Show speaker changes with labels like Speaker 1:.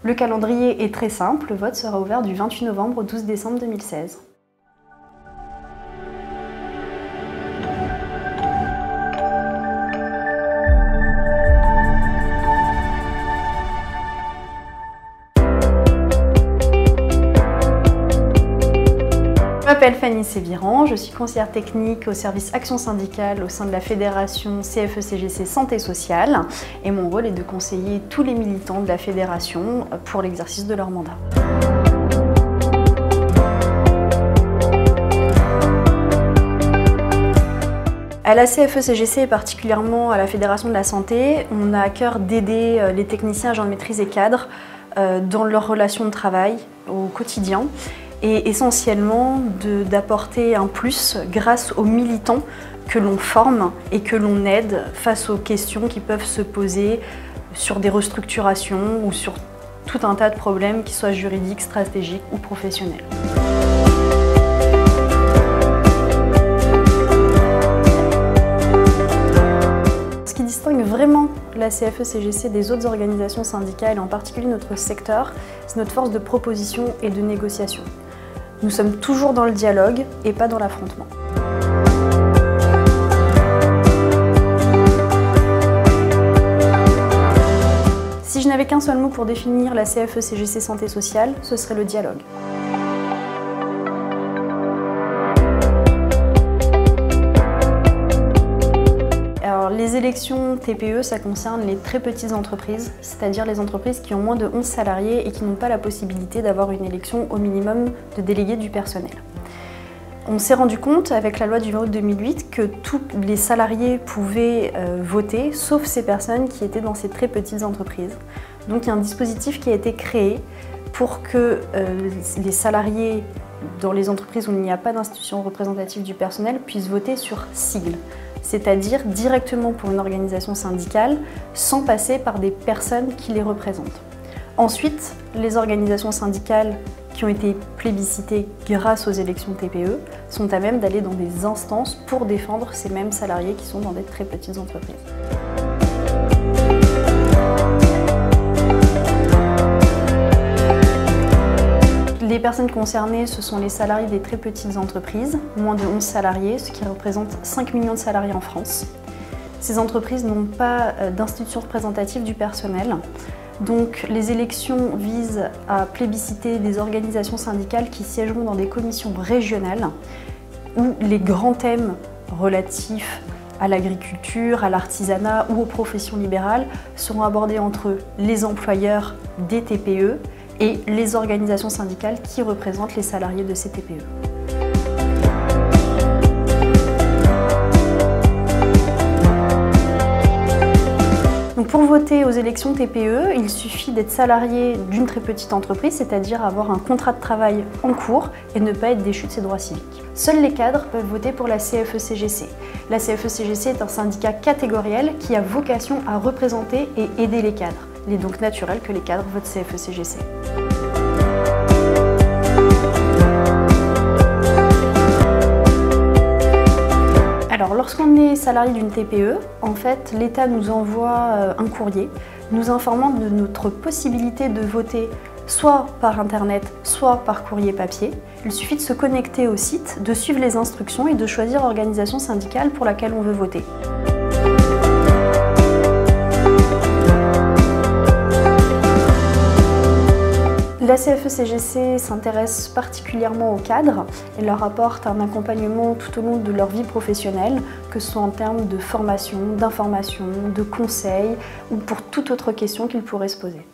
Speaker 1: Le calendrier est très simple, le vote sera ouvert du 28 novembre au 12 décembre 2016. Je m'appelle Fanny Séviran, je suis conseillère technique au service Action syndicale au sein de la fédération CFE-CGC Santé Sociale et mon rôle est de conseiller tous les militants de la fédération pour l'exercice de leur mandat. À la CFE-CGC et particulièrement à la Fédération de la Santé, on a à cœur d'aider les techniciens, agents de maîtrise et cadres dans leurs relations de travail au quotidien et essentiellement d'apporter un plus grâce aux militants que l'on forme et que l'on aide face aux questions qui peuvent se poser sur des restructurations ou sur tout un tas de problèmes, qu'ils soient juridiques, stratégiques ou professionnels. Ce qui distingue vraiment la CFE-CGC des autres organisations syndicales, et en particulier notre secteur, c'est notre force de proposition et de négociation. Nous sommes toujours dans le dialogue et pas dans l'affrontement. Si je n'avais qu'un seul mot pour définir la CFE-CGC Santé Sociale, ce serait le dialogue. Alors, les élections TPE, ça concerne les très petites entreprises, c'est-à-dire les entreprises qui ont moins de 11 salariés et qui n'ont pas la possibilité d'avoir une élection au minimum de délégués du personnel. On s'est rendu compte avec la loi du 20 août 2008 que tous les salariés pouvaient voter, sauf ces personnes qui étaient dans ces très petites entreprises. Donc il y a un dispositif qui a été créé pour que les salariés dans les entreprises où il n'y a pas d'institution représentative du personnel puissent voter sur sigle, c'est-à-dire directement pour une organisation syndicale sans passer par des personnes qui les représentent. Ensuite, les organisations syndicales qui ont été plébiscitées grâce aux élections TPE sont à même d'aller dans des instances pour défendre ces mêmes salariés qui sont dans des très petites entreprises. Les personnes concernées, ce sont les salariés des très petites entreprises, moins de 11 salariés, ce qui représente 5 millions de salariés en France. Ces entreprises n'ont pas d'institution représentative du personnel. Donc les élections visent à plébisciter des organisations syndicales qui siégeront dans des commissions régionales où les grands thèmes relatifs à l'agriculture, à l'artisanat ou aux professions libérales seront abordés entre les employeurs des TPE et les organisations syndicales qui représentent les salariés de ces TPE. Donc pour voter aux élections TPE, il suffit d'être salarié d'une très petite entreprise, c'est-à-dire avoir un contrat de travail en cours et ne pas être déchu de ses droits civiques. Seuls les cadres peuvent voter pour la CFE-CGC. La CFE-CGC est un syndicat catégoriel qui a vocation à représenter et aider les cadres. Il est donc naturel que les cadres votent CFE-CGC. Alors, lorsqu'on est salarié d'une TPE, en fait, l'État nous envoie un courrier nous informant de notre possibilité de voter soit par Internet, soit par courrier papier. Il suffit de se connecter au site, de suivre les instructions et de choisir l'organisation syndicale pour laquelle on veut voter. La CFE-CGC s'intéresse particulièrement aux cadres et leur apporte un accompagnement tout au long de leur vie professionnelle, que ce soit en termes de formation, d'information, de conseils ou pour toute autre question qu'ils pourraient se poser.